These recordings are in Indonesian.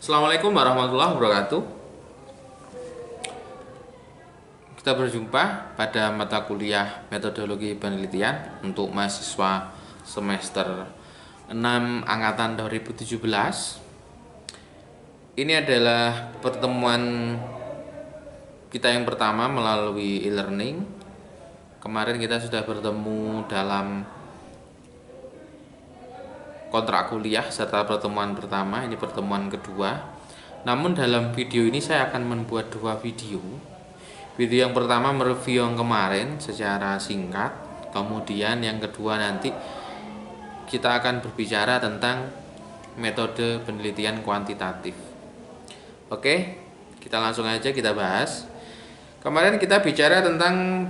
Assalamualaikum warahmatullahi wabarakatuh. Kita berjumpa pada mata kuliah metodologi penelitian untuk mahasiswa semester 6 angkatan 2017. Ini adalah pertemuan kita yang pertama melalui e-learning. Kemarin kita sudah bertemu dalam kontrak kuliah serta pertemuan pertama, ini pertemuan kedua. Namun dalam video ini saya akan membuat dua video. Video yang pertama mereview yang kemarin secara singkat, kemudian yang kedua nanti kita akan berbicara tentang metode penelitian kuantitatif. Oke, kita langsung aja kita bahas. Kemarin kita bicara tentang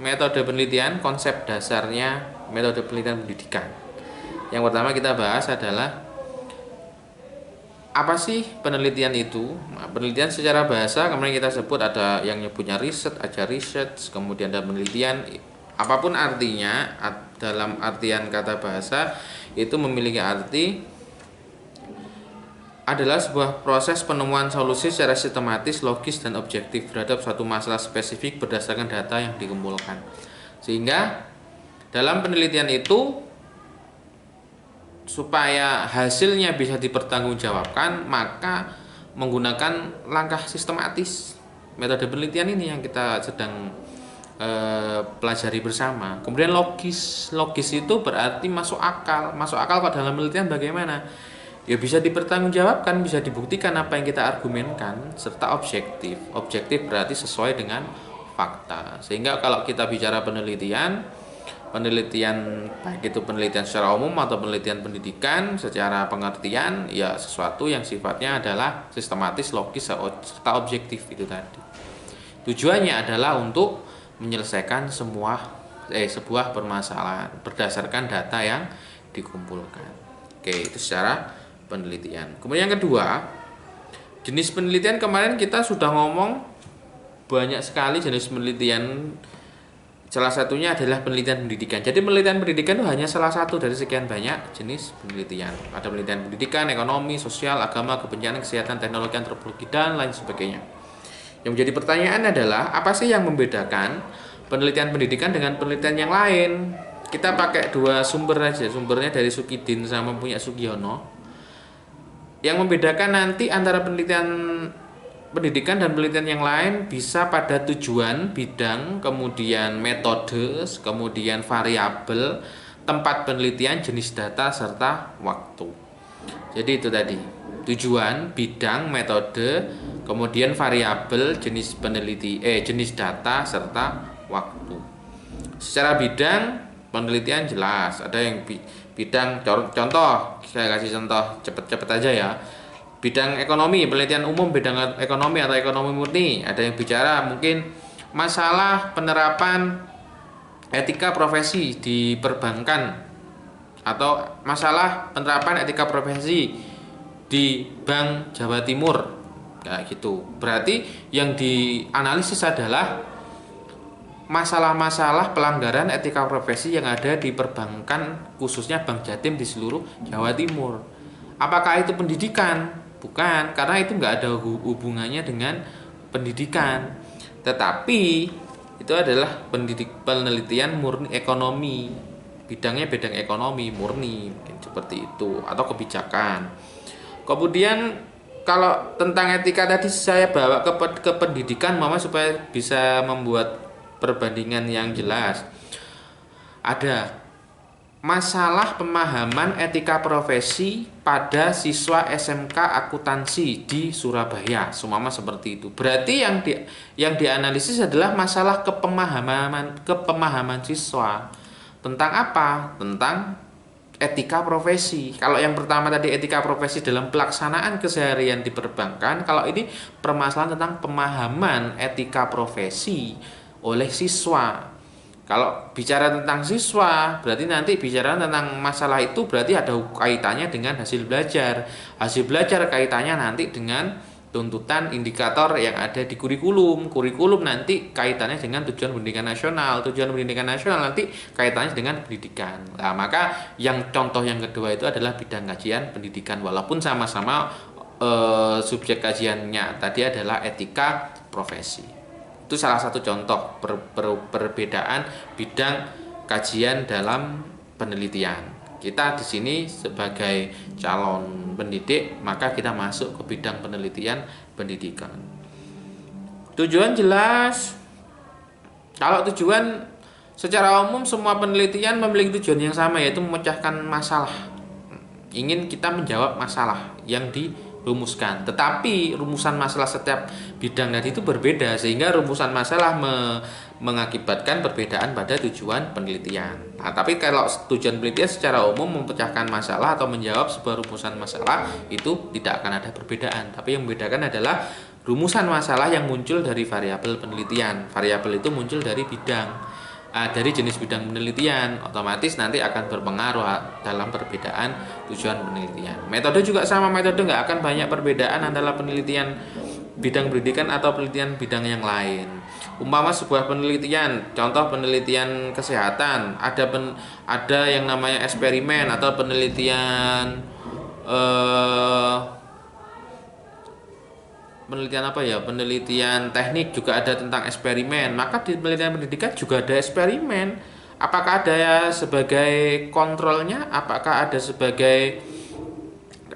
metode penelitian, konsep dasarnya metode penelitian pendidikan. Yang pertama kita bahas adalah apa sih penelitian itu? Nah, penelitian secara bahasa kemarin kita sebut ada yang nyebutnya riset, ada research, kemudian ada penelitian. Apapun artinya, dalam artian kata bahasa itu memiliki arti adalah sebuah proses penemuan solusi secara sistematis, logis, dan objektif terhadap suatu masalah spesifik berdasarkan data yang dikumpulkan. Sehingga dalam penelitian itu supaya hasilnya bisa dipertanggungjawabkan, maka menggunakan langkah sistematis. Metode penelitian ini yang kita sedang pelajari bersama. Kemudian logis itu berarti masuk akal. Masuk akal kalau dalam penelitian bagaimana? Ya bisa dipertanggungjawabkan, bisa dibuktikan apa yang kita argumenkan, serta objektif. Objektif berarti sesuai dengan fakta. Sehingga kalau kita bicara penelitian baik itu penelitian secara umum atau penelitian pendidikan, secara pengertian ya sesuatu yang sifatnya adalah sistematis, logis, serta objektif itu tadi. Tujuannya adalah untuk menyelesaikan sebuah permasalahan berdasarkan data yang dikumpulkan. Oke, itu secara penelitian. Kemudian yang kedua, jenis penelitian. Kemarin kita sudah ngomong banyak sekali jenis penelitian. Salah satunya adalah penelitian pendidikan. Jadi penelitian pendidikan itu hanya salah satu dari sekian banyak jenis penelitian. Ada penelitian pendidikan, ekonomi, sosial, agama, kebencanaan, kesehatan, teknologi, antropologi, dan lain sebagainya. Yang menjadi pertanyaan adalah apa sih yang membedakan penelitian pendidikan dengan penelitian yang lain? Kita pakai dua sumber aja. Sumbernya dari Sukidin sama punya Sugiono. Yang membedakan nanti antara penelitian pendidikan dan penelitian yang lain bisa pada tujuan, bidang, kemudian metode, kemudian variabel, tempat penelitian, jenis data, serta waktu. Jadi itu tadi, tujuan, bidang, metode, kemudian variabel, jenis jenis data, serta waktu. Secara bidang penelitian jelas, ada yang bidang contoh, saya kasih contoh cepet-cepet aja ya. Bidang ekonomi, penelitian umum bidang ekonomi atau ekonomi murni. Ada yang bicara mungkin masalah penerapan etika profesi di perbankan atau masalah penerapan etika profesi di Bank Jawa Timur. Kayak gitu. Berarti yang dianalisis adalah masalah-masalah pelanggaran etika profesi yang ada di perbankan, khususnya Bank Jatim di seluruh Jawa Timur. Apakah itu pendidikan? Bukan, karena itu nggak ada hubungannya dengan pendidikan. Tetapi itu adalah penelitian murni ekonomi. Bidangnya bidang ekonomi murni, mungkin seperti itu, atau kebijakan. Kemudian kalau tentang etika tadi saya bawa ke pendidikan, mama supaya bisa membuat perbandingan yang jelas. Ada masalah pemahaman etika profesi pada siswa SMK akuntansi di Surabaya, seumpama seperti itu. Berarti yang dianalisis adalah masalah kepemahaman siswa tentang apa? Tentang etika profesi. Kalau yang pertama tadi etika profesi dalam pelaksanaan keseharian di perbankan, kalau ini permasalahan tentang pemahaman etika profesi oleh siswa. Kalau bicara tentang siswa, berarti nanti bicara tentang masalah itu berarti ada kaitannya dengan hasil belajar. Hasil belajar kaitannya nanti dengan tuntutan indikator yang ada di kurikulum. Kurikulum nanti kaitannya dengan tujuan pendidikan nasional. Tujuan pendidikan nasional nanti kaitannya dengan pendidikan. Nah, maka yang contoh yang kedua itu adalah bidang kajian pendidikan. Walaupun sama-sama subjek kajiannya tadi adalah etika profesi. Itu salah satu contoh perbedaan bidang kajian dalam penelitian. Kita di sini sebagai calon pendidik, maka kita masuk ke bidang penelitian pendidikan. Tujuan jelas. Kalau tujuan secara umum semua penelitian memiliki tujuan yang sama, yaitu memecahkan masalah. Ingin kita menjawab masalah yang dirumuskan. Tetapi rumusan masalah setiap bidang tadi itu berbeda, sehingga rumusan masalah mengakibatkan perbedaan pada tujuan penelitian. Nah, tapi kalau tujuan penelitian secara umum memecahkan masalah atau menjawab sebuah rumusan masalah, itu tidak akan ada perbedaan. Tapi yang membedakan adalah rumusan masalah yang muncul dari variabel penelitian. Variabel itu muncul dari bidang, dari jenis bidang penelitian, otomatis nanti akan berpengaruh dalam perbedaan tujuan penelitian. Metode juga sama, metode nggak akan banyak perbedaan antara penelitian bidang pendidikan atau penelitian bidang yang lain. Umpama sebuah penelitian, contoh penelitian kesehatan, ada yang namanya eksperimen atau penelitian penelitian teknik juga ada tentang eksperimen. Maka di penelitian pendidikan juga ada eksperimen. Apakah ada sebagai kontrolnya? Apakah ada sebagai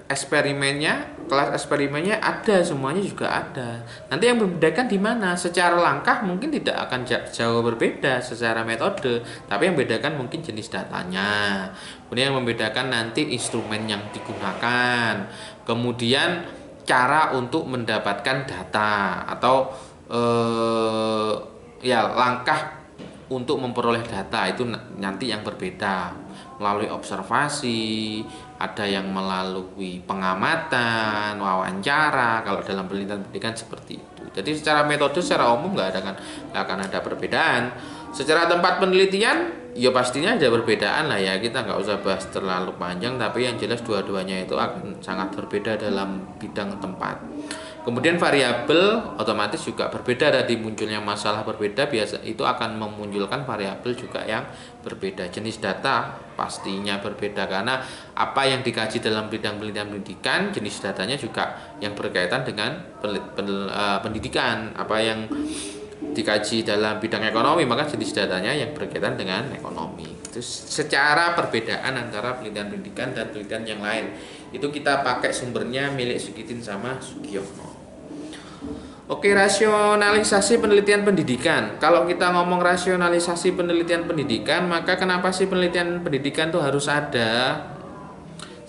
eksperimennya? Kelas eksperimennya ada, semuanya juga ada. Nanti yang membedakan di mana? Secara langkah mungkin tidak akan jauh berbeda secara metode, tapi yang membedakan mungkin jenis datanya. Kemudian yang membedakan nanti instrumen yang digunakan. Kemudian cara untuk mendapatkan data atau langkah untuk memperoleh data itu nanti yang berbeda, melalui observasi, ada yang melalui pengamatan, wawancara. Kalau dalam penelitian pendidikan seperti itu. Jadi secara metode, secara umum nggak akan ada perbedaan. Secara tempat penelitian, ya pastinya ada perbedaan lah ya. Kita nggak usah bahas terlalu panjang, tapi yang jelas dua-duanya itu akan sangat berbeda dalam bidang tempat. Kemudian variabel otomatis juga berbeda, dari munculnya masalah berbeda biasa itu akan memunculkan variabel juga yang berbeda. Jenis data pastinya berbeda karena apa yang dikaji dalam bidang penelitian pendidikan, jenis datanya juga yang berkaitan dengan pendidikan. Apa yang dikaji dalam bidang ekonomi, maka jenis datanya yang berkaitan dengan ekonomi. Itu secara perbedaan antara penelitian pendidikan dan penelitian yang lain. Itu kita pakai sumbernya milik Sukitin sama Sugiono. Oke, rasionalisasi penelitian pendidikan. Kalau kita ngomong rasionalisasi penelitian pendidikan, maka kenapa sih penelitian pendidikan itu harus ada?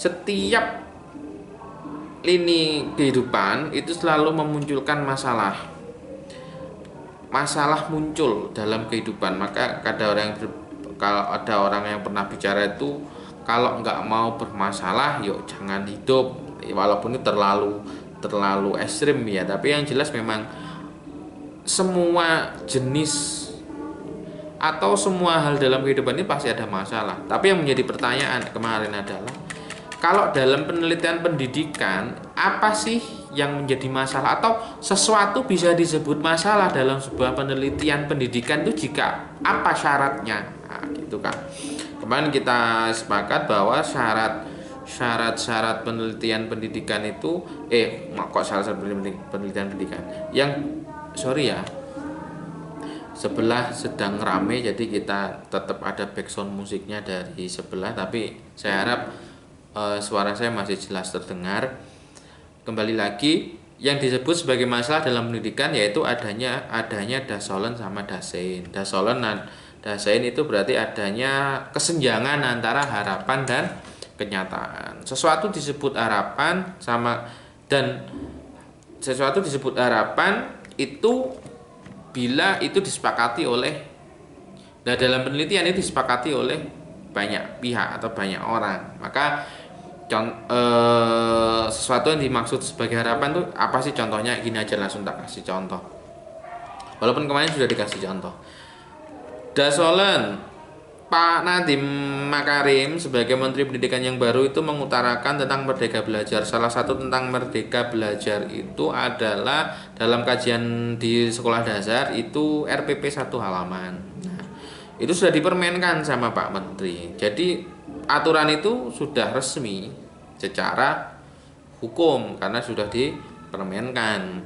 Setiap lini kehidupan itu selalu memunculkan masalah. Masalah muncul dalam kehidupan, maka kalau ada orang yang pernah bicara itu, kalau nggak mau bermasalah, yuk jangan hidup. Walaupun itu terlalu ekstrim ya, tapi yang jelas memang semua jenis atau semua hal dalam kehidupan ini pasti ada masalah. Tapi yang menjadi pertanyaan kemarin adalah, kalau dalam penelitian pendidikan apa sih yang menjadi masalah, atau sesuatu bisa disebut masalah dalam sebuah penelitian pendidikan itu jika apa syaratnya? Nah, gitu kan. Kemarin kita sepakat bahwa syarat-syarat penelitian pendidikan itu penelitian pendidikan yang sebelah sedang rame, jadi kita tetap ada background musiknya dari sebelah, tapi saya harap suara saya masih jelas terdengar. Kembali lagi, yang disebut sebagai masalah dalam pendidikan yaitu adanya dasolen sama dasein. Dasolen dan dasein itu berarti adanya kesenjangan antara harapan dan kenyataan. Sesuatu disebut harapan itu bila itu disepakati oleh, dalam penelitian itu disepakati oleh banyak pihak atau banyak orang. Maka sesuatu yang dimaksud sebagai harapan tuh apa sih? Contohnya gini aja, langsung tak kasih contoh, walaupun kemarin sudah dikasih contoh. Dasolen Pak Nadiem Makarim sebagai Menteri Pendidikan yang baru itu mengutarakan tentang Merdeka Belajar. Salah satu tentang Merdeka Belajar itu adalah dalam kajian di sekolah dasar itu RPP 1 halaman. Nah, itu sudah dipermainkan sama Pak Menteri. Jadi aturan itu sudah resmi secara hukum karena sudah dipermenkan.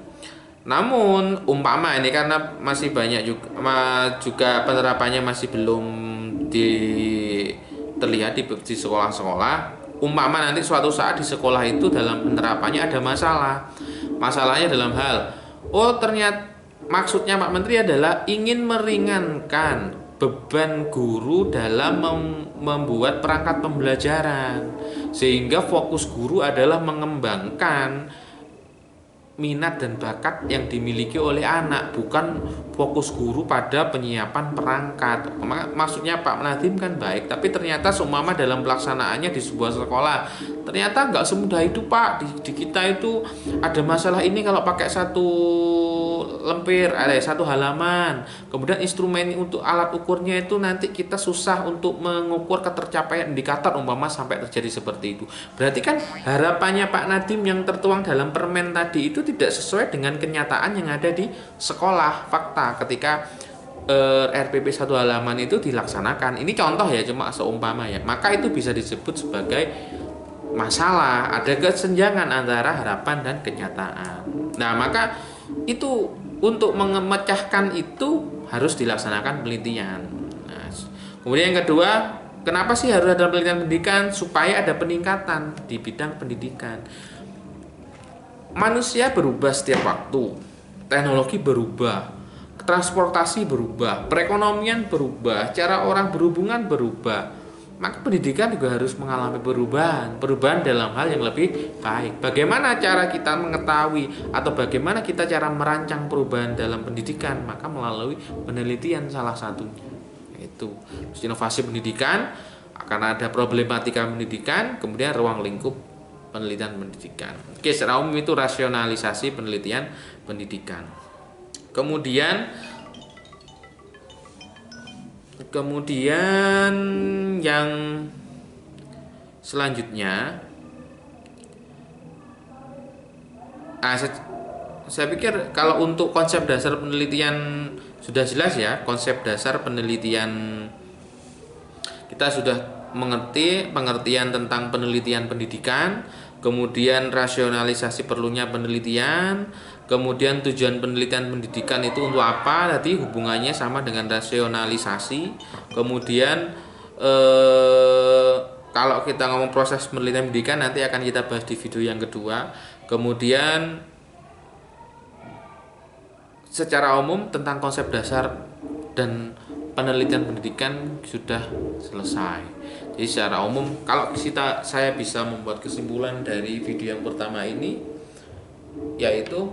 Namun umpama ini karena masih banyak juga penerapannya masih belum terlihat di sekolah-sekolah. Umpama nanti suatu saat di sekolah itu dalam penerapannya ada masalah. Masalahnya dalam hal, oh ternyata maksudnya Pak Menteri adalah ingin meringankan beban guru dalam membuat perangkat pembelajaran, sehingga fokus guru adalah mengembangkan minat dan bakat yang dimiliki oleh anak, bukan fokus guru pada penyiapan perangkat. Maksudnya Pak Nadiem kan baik, tapi ternyata seumpama dalam pelaksanaannya di sebuah sekolah ternyata nggak semudah itu Pak. Di kita itu ada masalah ini kalau pakai satu lemper, ada satu halaman, kemudian instrumen untuk alat ukurnya itu nanti kita susah untuk mengukur ketercapaian indikator umpama sampai terjadi seperti itu. Berarti kan harapannya Pak Nadiem yang tertuang dalam permen tadi itu tidak sesuai dengan kenyataan yang ada di sekolah. Fakta ketika RPP satu halaman itu dilaksanakan, ini contoh ya, cuma seumpama ya, maka itu bisa disebut sebagai masalah, ada kesenjangan antara harapan dan kenyataan. Nah maka itu untuk memecahkan itu harus dilaksanakan penelitian. Nah, kemudian yang kedua, kenapa sih harus ada penelitian pendidikan? Supaya ada peningkatan di bidang pendidikan. Manusia berubah setiap waktu, teknologi berubah, transportasi berubah, perekonomian berubah, cara orang berhubungan berubah. Maka pendidikan juga harus mengalami perubahan dalam hal yang lebih baik. Bagaimana cara kita mengetahui atau bagaimana kita cara merancang perubahan dalam pendidikan? Maka melalui penelitian salah satunya. Itu inovasi pendidikan, karena ada problematika pendidikan, kemudian ruang lingkup penelitian pendidikan. Oke, secara umum itu rasionalisasi penelitian pendidikan. Kemudian yang selanjutnya, saya pikir kalau untuk konsep dasar penelitian sudah jelas ya. Konsep dasar penelitian kita sudah mengerti pengertian tentang penelitian pendidikan, kemudian rasionalisasi perlunya penelitian, kemudian tujuan penelitian pendidikan itu untuk apa, tadi hubungannya sama dengan rasionalisasi. Kemudian kalau kita ngomong proses penelitian pendidikan nanti akan kita bahas di video yang kedua. Kemudian secara umum tentang konsep dasar dan penelitian pendidikan sudah selesai. Jadi secara umum kalau saya bisa membuat kesimpulan dari video yang pertama ini, yaitu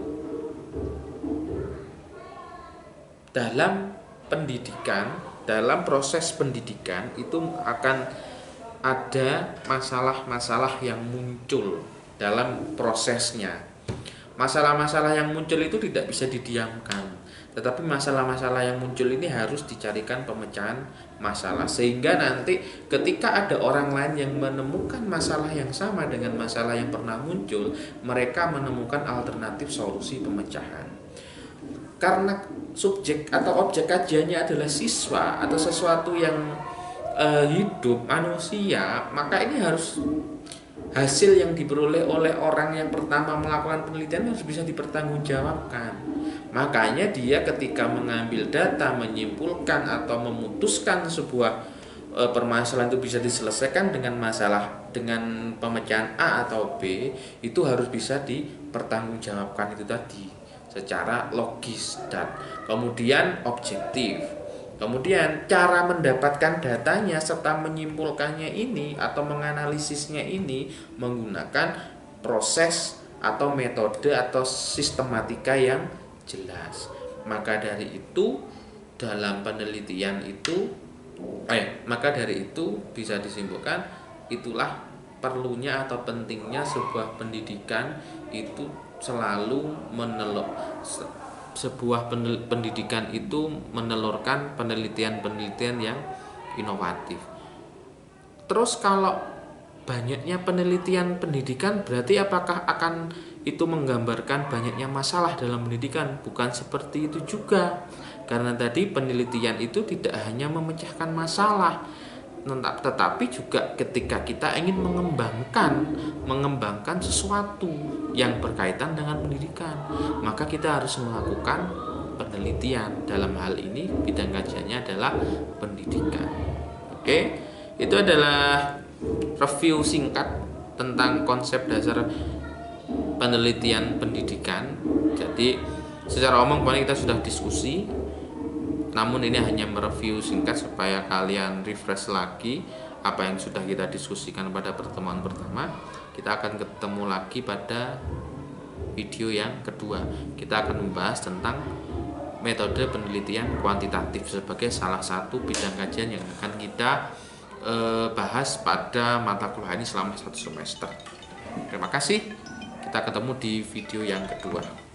dalam pendidikan, dalam proses pendidikan itu akan ada masalah-masalah yang muncul dalam prosesnya. Masalah-masalah yang muncul itu tidak bisa didiamkan, tetapi masalah-masalah yang muncul ini harus dicarikan pemecahan masalah, sehingga nanti ketika ada orang lain yang menemukan masalah yang sama dengan masalah yang pernah muncul, mereka menemukan alternatif solusi pemecahan. Karena subjek atau objek kajiannya adalah siswa atau sesuatu yang hidup, manusia, maka ini harus hasil yang diperoleh oleh orang yang pertama melakukan penelitian harus bisa dipertanggungjawabkan. Makanya dia ketika mengambil data, menyimpulkan atau memutuskan sebuah permasalahan itu bisa diselesaikan dengan dengan pemecahan A atau B, itu harus bisa dipertanggungjawabkan itu tadi secara logis dan kemudian objektif. Kemudian cara mendapatkan datanya serta menyimpulkannya ini atau menganalisisnya ini menggunakan proses atau metode atau sistematika yang jelas. Maka dari itu dalam penelitian itu bisa disimpulkan itulah perlunya atau pentingnya sebuah pendidikan itu selalu sebuah pendidikan itu menelurkan penelitian-penelitian yang inovatif. Terus kalau banyaknya penelitian pendidikan berarti apakah akan itu menggambarkan banyaknya masalah dalam pendidikan? Bukan seperti itu juga. Karena tadi penelitian itu tidak hanya memecahkan masalah, tetapi juga ketika kita ingin mengembangkan sesuatu yang berkaitan dengan pendidikan, maka kita harus melakukan penelitian. Dalam hal ini bidang kajiannya adalah pendidikan. Oke, itu adalah review singkat tentang konsep dasar penelitian pendidikan. Jadi secara umum kemarin kita sudah diskusi, namun ini hanya mereview singkat supaya kalian refresh lagi apa yang sudah kita diskusikan pada pertemuan pertama. Kita akan ketemu lagi pada video yang kedua. Kita akan membahas tentang metode penelitian kuantitatif sebagai salah satu bidang kajian yang akan kita bahas pada mata kuliah ini selama 1 semester. Terima kasih. Kita ketemu di video yang kedua.